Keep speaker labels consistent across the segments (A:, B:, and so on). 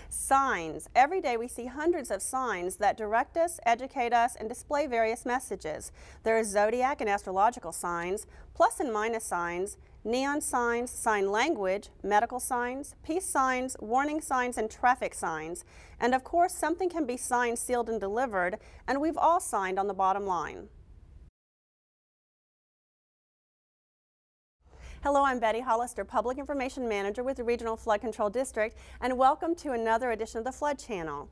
A: Signs. Every day we see hundreds of signs that direct us, educate us, and display various messages. There are zodiac and astrological signs, plus and minus signs, neon signs, sign language, medical signs, peace signs, warning signs, and traffic signs. And of course, something can be signed, sealed, and delivered, and we've all signed on the bottom line. Hello, I'm Betty Hollister, Public Information Manager with the Regional Flood Control District, and welcome to another edition of the Flood Channel.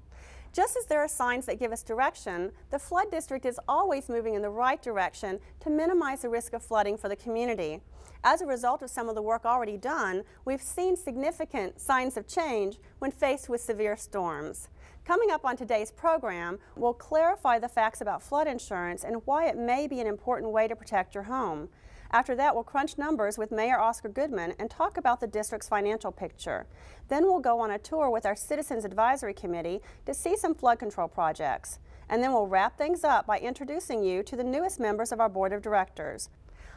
A: Just as there are signs that give us direction, the Flood District is always moving in the right direction to minimize the risk of flooding for the community. As a result of some of the work already done, we've seen significant signs of change when faced with severe storms. Coming up on today's program, we'll clarify the facts about flood insurance and why it may be an important way to protect your home. After that, we'll crunch numbers with Mayor Oscar Goodman and talk about the district's financial picture. Then we'll go on a tour with our Citizens Advisory Committee to see some flood control projects. And then we'll wrap things up by introducing you to the newest members of our Board of Directors.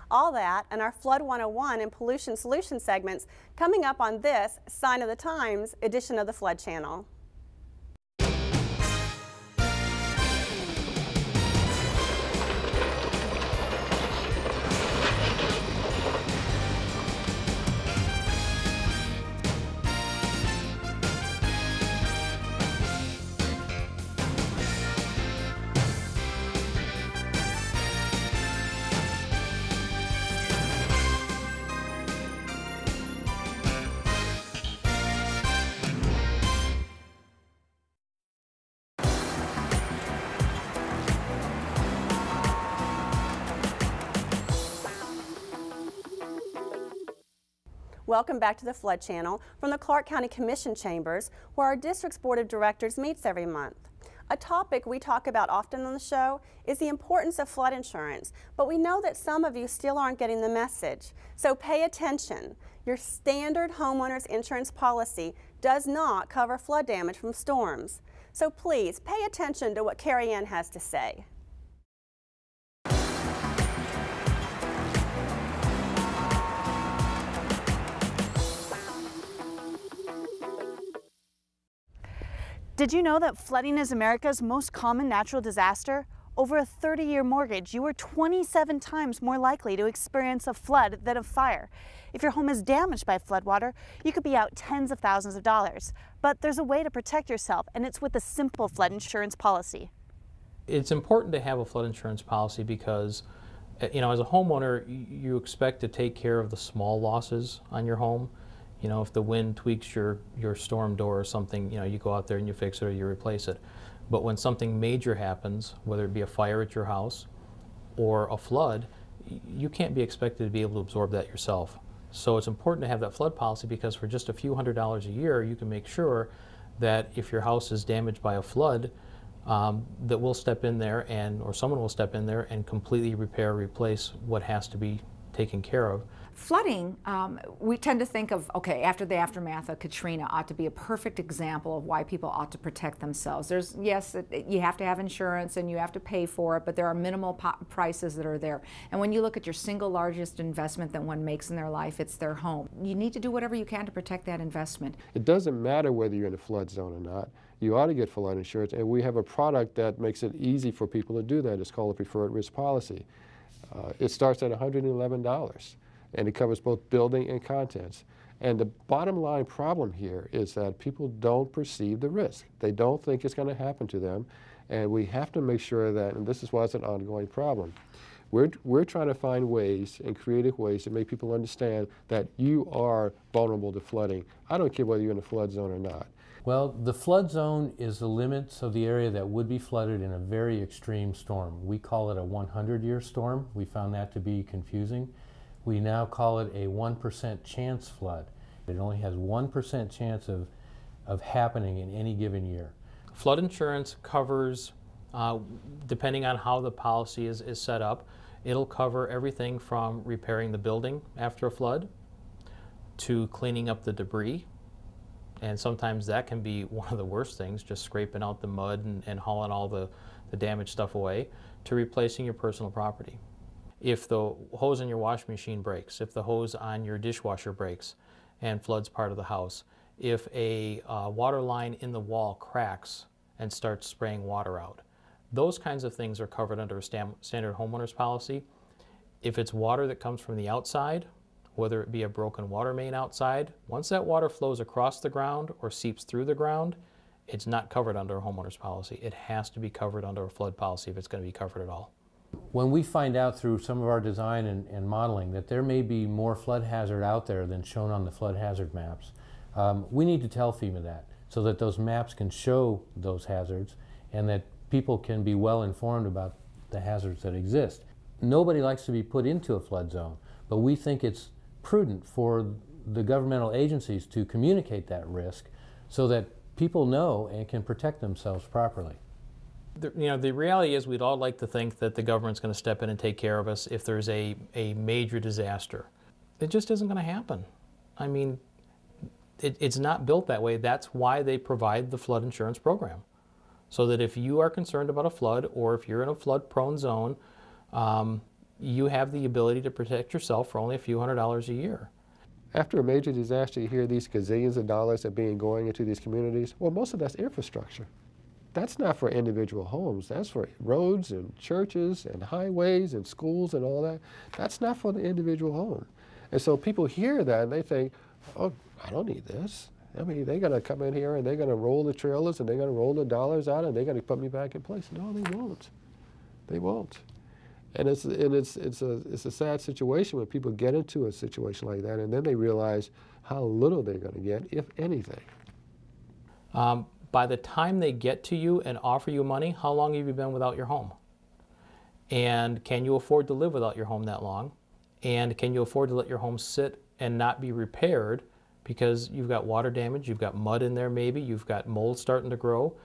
A: All that and our Flood 101 and Pollution Solution segments coming up on this Sign of the Times edition of the Flood Channel. Welcome back to the Flood Channel from the Clark County Commission Chambers, where our district's Board of Directors meets every month. A topic we talk about often on the show is the importance of flood insurance, but we know that some of you still aren't getting the message. So pay attention. Your standard homeowner's insurance policy does not cover flood damage from storms. So please pay attention to what Carrie Ann has to say.
B: Did you know that flooding is America's most common natural disaster? Over a 30-year mortgage, you are 27 times more likely to experience a flood than a fire. If your home is damaged by floodwater, you could be out tens of thousands of dollars. But there's a way to protect yourself, and it's with a simple flood insurance policy.
C: It's important to have a flood insurance policy because, you know, as a homeowner, you expect to take care of the small losses on your home. You know, if the wind tweaks your storm door or something, you know, you go out there and you fix it or you replace it. But when something major happens, whether it be a fire at your house or a flood, you can't be expected to be able to absorb that yourself. So it's important to have that flood policy because for just a few $100s a year, you can make sure that if your house is damaged by a flood, that we'll step in there or someone will step in there and completely repair or replace what has to be taken care of.
D: Flooding, we tend to think of, okay, after the aftermath of Katrina ought to be a perfect example of why people ought to protect themselves. Yes, you have to have insurance and you have to pay for it, but there are minimal prices that are there. And when you look at your single largest investment that one makes in their life, it's their home. You need to do whatever you can to protect that investment.
E: It doesn't matter whether you're in a flood zone or not. You ought to get flood insurance, and we have a product that makes it easy for people to do that. It's called a preferred risk policy. It starts at $111. And it covers both building and contents. And the bottom line problem here is that people don't perceive the risk. They don't think it's going to happen to them, and we have to make sure that, and this is why it's an ongoing problem, we're trying to find ways and creative ways to make people understand that you are vulnerable to flooding. I don't care whether you're in a flood zone or not.
F: Well, the flood zone is the limits of the area that would be flooded in a very extreme storm. We call it a 100-year storm. We found that to be confusing. We now call it a 1% chance flood. It only has 1% chance of happening in any given year.
C: Flood insurance covers, depending on how the policy is set up, it'll cover everything from repairing the building after a flood to cleaning up the debris. And sometimes that can be one of the worst things, just scraping out the mud and hauling all the damaged stuff away, to replacing your personal property. If the hose in your washing machine breaks, if the hose on your dishwasher breaks and floods part of the house, if a water line in the wall cracks and starts spraying water out. Those kinds of things are covered under a standard homeowner's policy. If it's water that comes from the outside, whether it be a broken water main outside, once that water flows across the ground or seeps through the ground, it's not covered under a homeowner's policy. It has to be covered under a flood policy if it's going to be covered at all.
F: When we find out through some of our design and modeling that there may be more flood hazard out there than shown on the flood hazard maps, we need to tell FEMA that so that those maps can show those hazards and that people can be well informed about the hazards that exist. Nobody likes to be put into a flood zone, but we think it's prudent for the governmental agencies to communicate that risk so that people know and can protect themselves properly.
C: The reality is we'd all like to think that the government's going to step in and take care of us if there's a major disaster. It just isn't going to happen. I mean, it's not built that way. That's why they provide the flood insurance program. So that if you are concerned about a flood or if you're in a flood-prone zone, you have the ability to protect yourself for only a few $100s a year.
E: After a major disaster, you hear these gazillions of dollars are being going into these communities. Well, most of that's infrastructure. That's not for individual homes. That's for roads and churches and highways and schools and all that. That's not for the individual home. And so people hear that and they think, oh, I don't need this. I mean, they're going to come in here and they're going to roll the trailers and they're going to roll the dollars out and they're going to put me back in place. No, they won't. They won't. And it's a sad situation when people get into a situation like that and then they realize how little they're going to get, if anything.
C: By the time they get to you and offer you money, how long have you been without your home? And can you afford to live without your home that long? And can you afford to let your home sit and not be repaired because you've got water damage, you've got mud in there maybe, you've got mold starting to grow.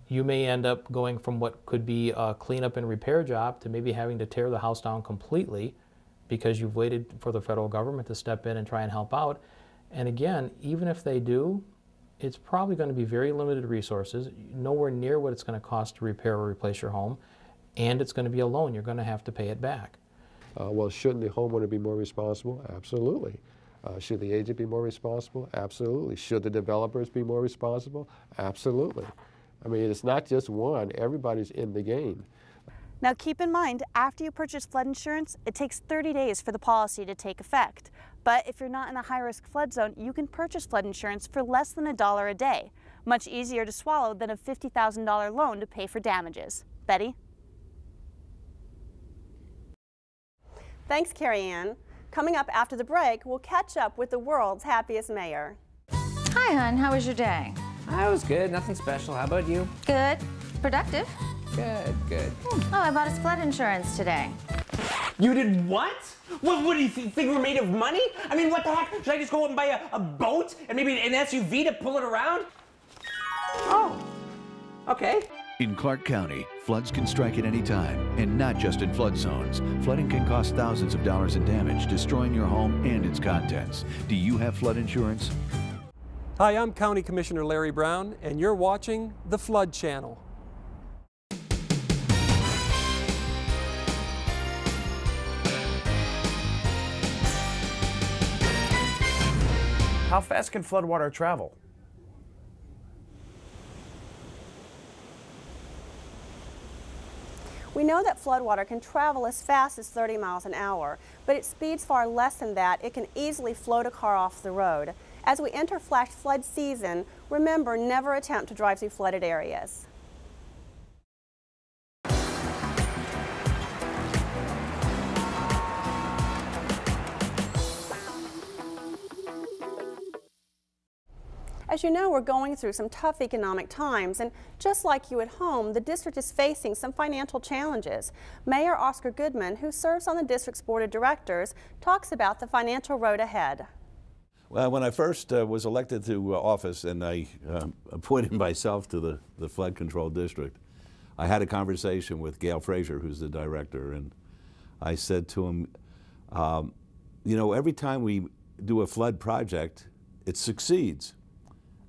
C: You may end up going from what could be a cleanup and repair job to maybe having to tear the house down completely because you've waited for the federal government to step in and try and help out. And again, even if they do, it's probably going to be very limited resources, nowhere near what it's going to cost to repair or replace your home, and it's going to be a loan. You're going to have to pay it back.
E: Well, shouldn't the homeowner be more responsible? Absolutely. Should the agent be more responsible? Absolutely. Should the developers be more responsible? Absolutely. I mean, it's not just one. Everybody's in the game.
B: Now keep in mind, after you purchase flood insurance, it takes 30 days for the policy to take effect. But if you're not in a high-risk flood zone, you can purchase flood insurance for less than $1 a day. Much easier to swallow than a $50,000 loan to pay for damages. Betty?
A: Thanks, Carrie Ann. Coming up after the break, we'll catch up with the world's happiest mayor.
G: Hi, hon. How was your day?
H: I was good. Nothing special. How about you?
G: Good. Productive.
H: Good.
G: Oh, I bought us flood insurance today.
H: You did what? What do you think we're made of money? I mean, what the heck? Should I just go out and buy a boat and maybe an SUV to pull it around? Oh, okay.
I: In Clark County, floods can strike at any time, and not just in flood zones. Flooding can cost thousands of dollars in damage, destroying your home and its contents. Do you have flood insurance?
J: Hi, I'm County Commissioner Larry Brown, and you're watching the Flood Channel.
H: How fast can floodwater travel?
A: We know that floodwater can travel as fast as 30 miles an hour, but at speeds far less than that, it can easily float a car off the road. As we enter flash flood season, remember, never attempt to drive through flooded areas. As you know, we're going through some tough economic times, and just like you at home, the district is facing some financial challenges. Mayor Oscar Goodman, who serves on the district's board of directors, talks about the financial road ahead.
K: Well, when I first was elected to office and I appointed myself to the flood control district, I had a conversation with Gail Frazier, who's the director, and I said to him, you know, every time we do a flood project, it succeeds.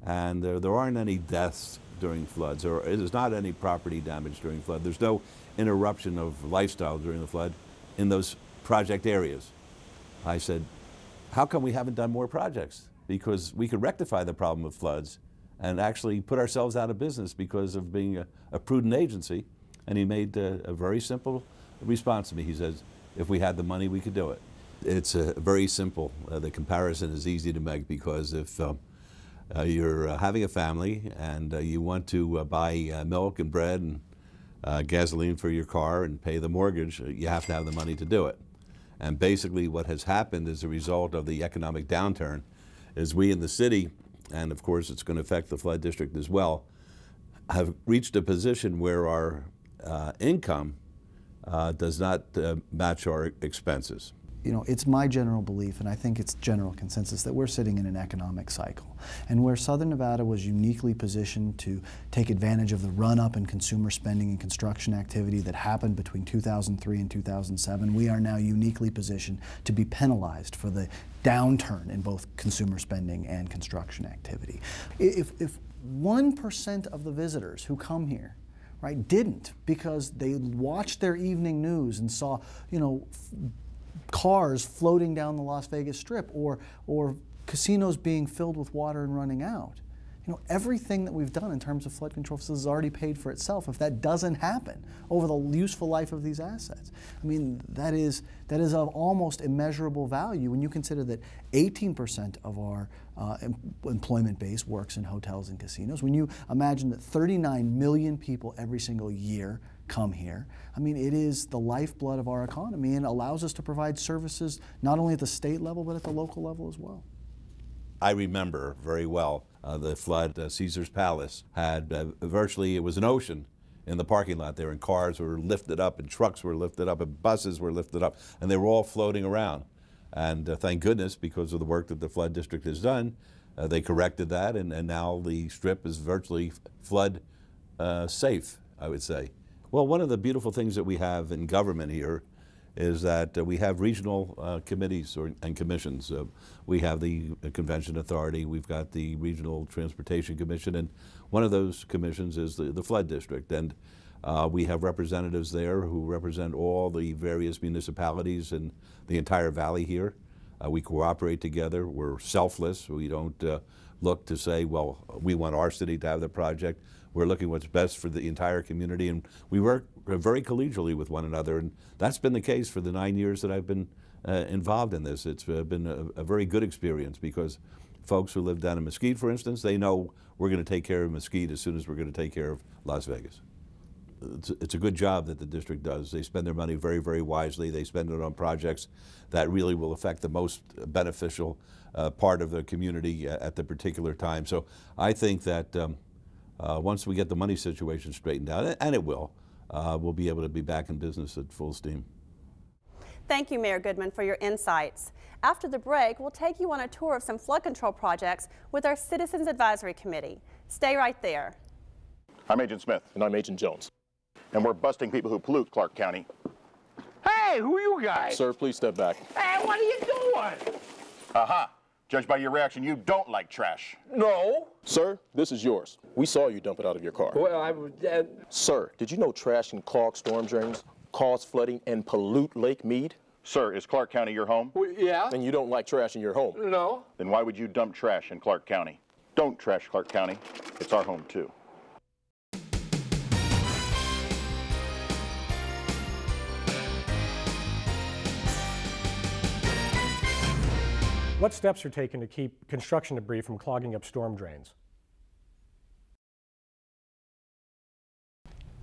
K: And there aren't any deaths during floods, or there's not any property damage during flood. There's no interruption of lifestyle during the flood in those project areas. I said, how come we haven't done more projects? because we could rectify the problem of floods and actually put ourselves out of business because of being a prudent agency. And he made a very simple response to me. He says, if we had the money, we could do it. It's very simple. The comparison is easy to make, because if you're having a family and you want to buy milk and bread and gasoline for your car and pay the mortgage, you have to have the money to do it. And basically what has happened as a result of the economic downturn is we in the city, and of course it's going to affect the flood district as well, have reached a position where our income does not match our expenses.
L: You know, it's my general belief, and I think it's general consensus, that we're sitting in an economic cycle. And where Southern Nevada was uniquely positioned to take advantage of the run-up in consumer spending and construction activity that happened between 2003 and 2007, we are now uniquely positioned to be penalized for the downturn in both consumer spending and construction activity. If 1% of the visitors who come here, right, didn't, because they watched their evening news and saw, you know, cars floating down the Las Vegas Strip, or casinos being filled with water and running out. You know, everything that we've done in terms of flood control facilities is already paid for itself if that doesn't happen over the useful life of these assets. I mean, that is of almost immeasurable value when you consider that 18% of our employment base works in hotels and casinos. When you imagine that 39 million people every single year come here, I mean, it is the lifeblood of our economy and allows us to provide services not only at the state level but at the local level as well.
K: I remember very well the flood. Caesar's Palace had virtually, it was an ocean in the parking lot there, and cars were lifted up and trucks were lifted up and buses were lifted up, and they were all floating around. And thank goodness, because of the work that the flood district has done, they corrected that, and now the Strip is virtually flood safe, I would say. Well, one of the beautiful things that we have in government here is that we have regional committees and commissions. We have the Convention Authority, we've got the Regional Transportation Commission, and one of those commissions is the Flood District. And we have representatives there who represent all the various municipalities in the entire valley here. We cooperate together, we're selfless, we don't look to say, well, we want our city to have the project. We're looking what's best for the entire community, and we work very collegially with one another, and that's been the case for the 9 years that I've been involved in this. It's been a very good experience, because folks who live down in Mesquite, for instance, they know we're going to take care of Mesquite as soon as we're going to take care of Las Vegas. It's a good job that the district does. They spend their money very, very wisely. They spend it on projects that really will affect the most beneficial part of the community at the particular time. So I think that once we get the money situation straightened out, and it will, we'll be able to be back in business at full steam.
A: Thank you, Mayor Goodman, for your insights. After the break, we'll take you on a tour of some flood control projects with our Citizens Advisory Committee. Stay right there.
M: I'm Agent Smith.
N: And I'm Agent Jones.
M: And we're busting people who pollute Clark County.
N: Hey, who are you guys? Sir, please step back.
M: Hey, what are you doing? Aha. Judged by your reaction, you don't like trash.
N: No. Sir, this is yours. We saw you dump it out of your car.
M: Well,
N: Sir, did you know trash can clog storm drains, cause flooding, and pollute Lake Mead?
M: Sir, is Clark County your home?
N: Yeah. And you don't like trash in your home?
M: No. Then why would you dump trash in Clark County? Don't trash Clark County. It's our home, too.
O: What steps are taken to keep construction debris from clogging up storm drains?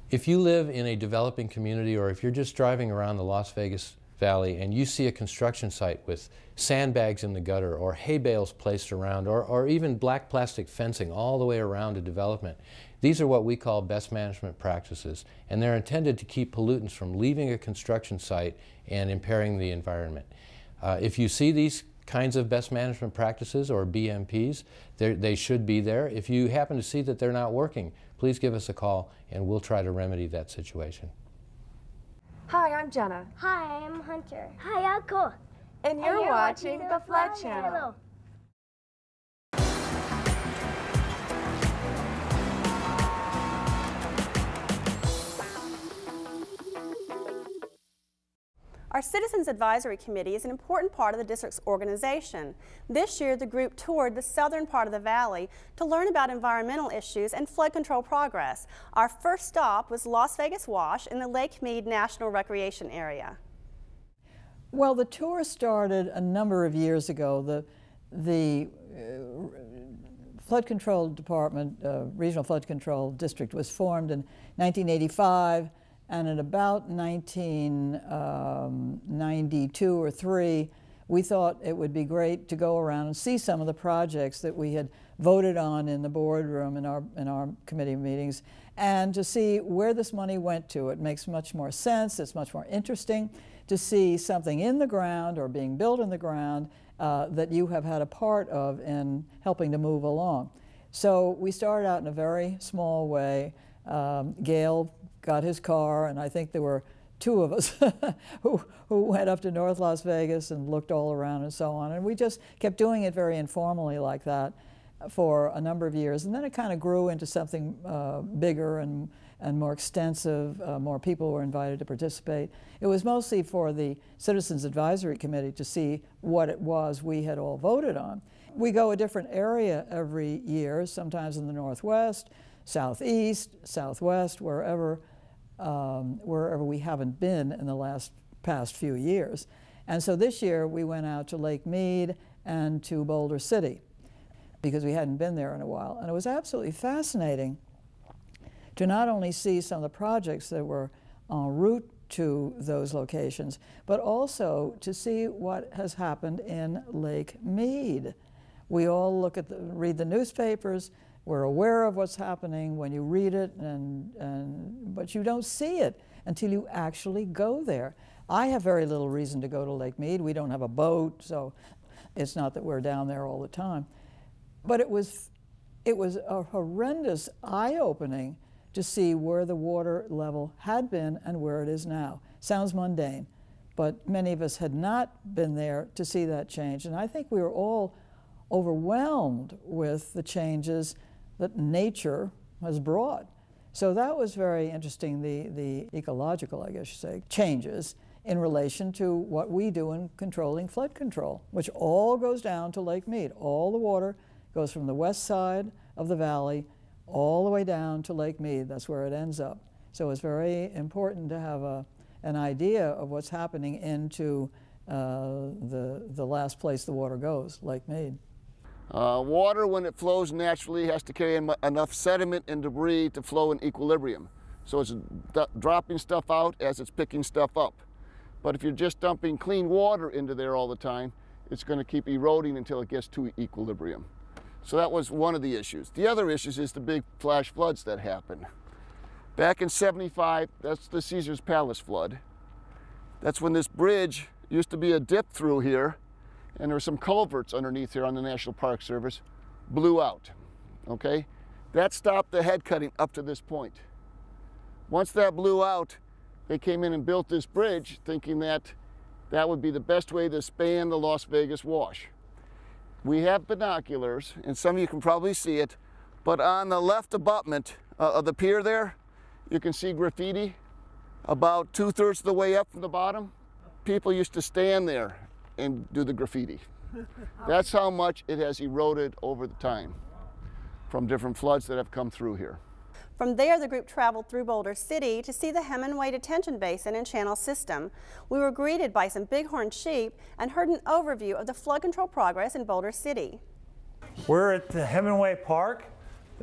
F: If you live in a developing community, or if you're just driving around the Las Vegas Valley and you see a construction site with sandbags in the gutter, or hay bales placed around, or even black plastic fencing all the way around a development, these are what we call best management practices, and they're intended to keep pollutants from leaving a construction site and impairing the environment. If you see these kinds of best management practices, or BMPs, they should be there. If you happen to see that they're not working, please give us a call and we'll try to remedy that situation.
P: Hi, I'm Jenna.
Q: Hi, I'm Hunter. Hi, I'm Cole.
P: And you're watching the Flood Channel.
A: Our Citizens Advisory Committee is an important part of the district's organization. This year, the group toured the southern part of the valley to learn about environmental issues and flood control progress. Our first stop was Las Vegas Wash in the Lake Mead National Recreation Area.
R: Well, the tour started a number of years ago. The Flood Control Department, Regional Flood Control District, was formed in 1985, and in about 1992 or 3, we thought it would be great to go around and see some of the projects that we had voted on in the boardroom in our committee meetings, and to see where this money went to. It makes much more sense. It's much more interesting to see something in the ground or being built in the ground that you have had a part of in helping to move along. So we started out in a very small way. Gail got his car, and I think there were 2 of us who went up to North Las Vegas and looked all around and so on. And we just kept doing it very informally like that for a number of years. And then it kind of grew into something bigger and more extensive. More people were invited to participate. It was mostly for the Citizens Advisory Committee to see what it was we had all voted on. We go a different area every year, sometimes in the Northwest, Southeast, Southwest, wherever we haven't been in the past few years. And so this year we went out to Lake Mead and to Boulder City because we hadn't been there in a while. And it was absolutely fascinating to not only see some of the projects that were en route to those locations, but also to see what has happened in Lake Mead. We all read the newspapers. We're aware of what's happening when you read it, but you don't see it until you actually go there. I have very little reason to go to Lake Mead. We don't have a boat, so it's not that we're down there all the time. But it was a horrendous eye-opening to see where the water level had been and where it is now. Sounds mundane, but many of us had not been there to see that change. And I think we were all overwhelmed with the changes that nature has brought. So that was very interesting, the ecological, I guess you say, changes in relation to what we do in controlling flood control, which all goes down to Lake Mead. All the water goes from the west side of the valley all the way down to Lake Mead. That's where it ends up. So it's very important to have an idea of what's happening into the last place the water goes, Lake Mead.
S: Water, when it flows naturally, has to carry enough sediment and debris to flow in equilibrium. So it's dropping stuff out as it's picking stuff up. But if you're just dumping clean water into there all the time, it's going to keep eroding until it gets to equilibrium. So that was one of the issues. The other issues is the big flash floods that happened. Back in '75, that's the Caesar's Palace flood. That's when this bridge used to be a dip through here, and there were some culverts underneath here on the National Park Service, blew out, okay? That stopped the head cutting up to this point. Once that blew out, they came in and built this bridge thinking that that would be the best way to span the Las Vegas Wash. We have binoculars, and some of you can probably see it, but on the left abutment of the pier there, you can see graffiti about 2/3 of the way up from the bottom. People used to stand there and do the graffiti. That's how much it has eroded over the time from different floods that have come through here.
A: From there, the group traveled through Boulder City to see the Hemingway Detention Basin and Channel System. We were greeted by some bighorn sheep and heard an overview of the flood control progress in Boulder City.
T: We're at the Hemingway Park,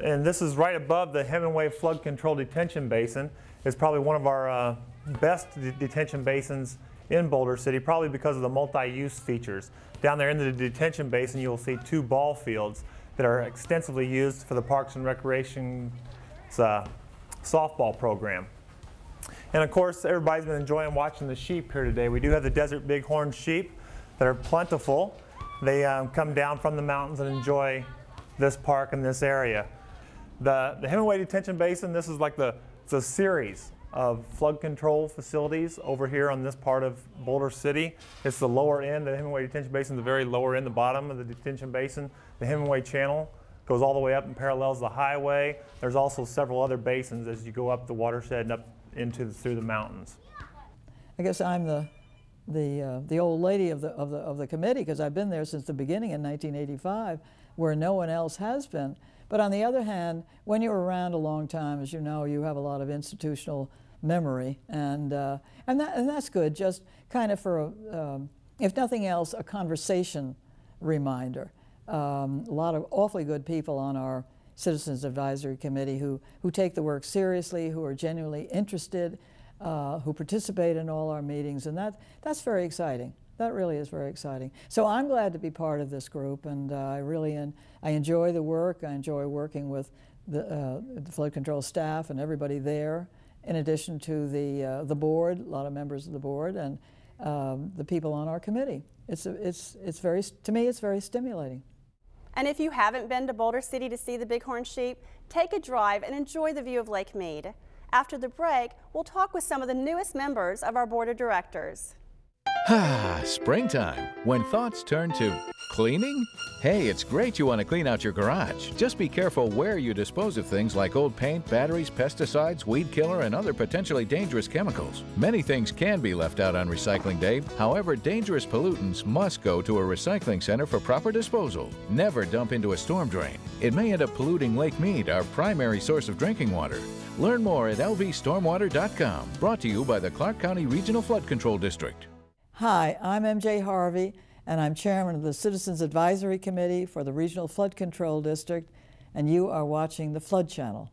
T: and this is right above the Hemingway Flood Control Detention Basin. It's probably one of our best detention basins in Boulder City, probably because of the multi-use features. Down there in the detention basin, you'll see 2 ball fields that are extensively used for the Parks and Recreation softball program. And of course, everybody's been enjoying watching the sheep here today. We do have the desert bighorn sheep that are plentiful. They come down from the mountains and enjoy this park and this area. The Hemingway Detention Basin, this is like it's a series of flood control facilities over here on this part of Boulder City. It's the lower end. The Hemingway Detention Basin is the very lower end, the bottom of the detention basin. The Hemingway Channel goes all the way up and parallels the highway. There's also several other basins as you go up the watershed and up through the mountains.
R: I guess I'm the the old lady of the committee, because I've been there since the beginning in 1985, where no one else has been. But on the other hand, when you're around a long time, as you know, you have a lot of institutional memory, and that's good. Just kind of for, if nothing else, a conversation reminder. A lot of awfully good people on our Citizens Advisory Committee who take the work seriously, who are genuinely interested, who participate in all our meetings, and that's very exciting. That really is very exciting. So I'm glad to be part of this group, and I enjoy the work. I enjoy working with the flood control staff and everybody there, in addition to the board, a lot of members of the board, and the people on our committee. To me, it's very stimulating.
A: And if you haven't been to Boulder City to see the bighorn sheep, take a drive and enjoy the view of Lake Mead. After the break, we'll talk with some of the newest members of our board of directors.
I: Springtime, when thoughts turn to cleaning? Hey, it's great you want to clean out your garage. Just be careful where you dispose of things like old paint, batteries, pesticides, weed killer, and other potentially dangerous chemicals. Many things can be left out on recycling day. However, dangerous pollutants must go to a recycling center for proper disposal. Never dump into a storm drain. It may end up polluting Lake Mead, our primary source of drinking water. Learn more at lvstormwater.com. Brought to you by the Clark County Regional Flood Control District.
R: Hi, I'm MJ Harvey, and I'm chairman of the Citizens Advisory Committee for the Regional Flood Control District, and you are watching the Flood Channel.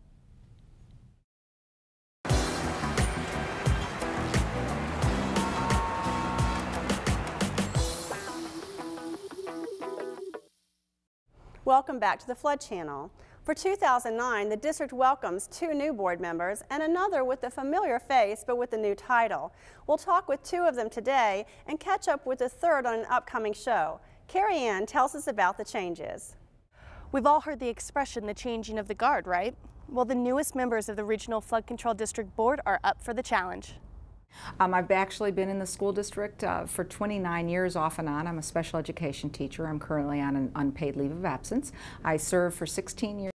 A: Welcome back to the Flood Channel. For 2009, the district welcomes 2 new board members and another with a familiar face but with a new title. We'll talk with 2 of them today and catch up with a third on an upcoming show. Carrie Ann tells us about the changes.
B: We've all heard the expression, the changing of the guard, right? Well, the newest members of the Regional Flood Control District Board are up for the challenge.
D: I've actually been in the school district for 29 years off and on. I'm a special education teacher. I'm currently on an unpaid leave of absence. I served for 16 years.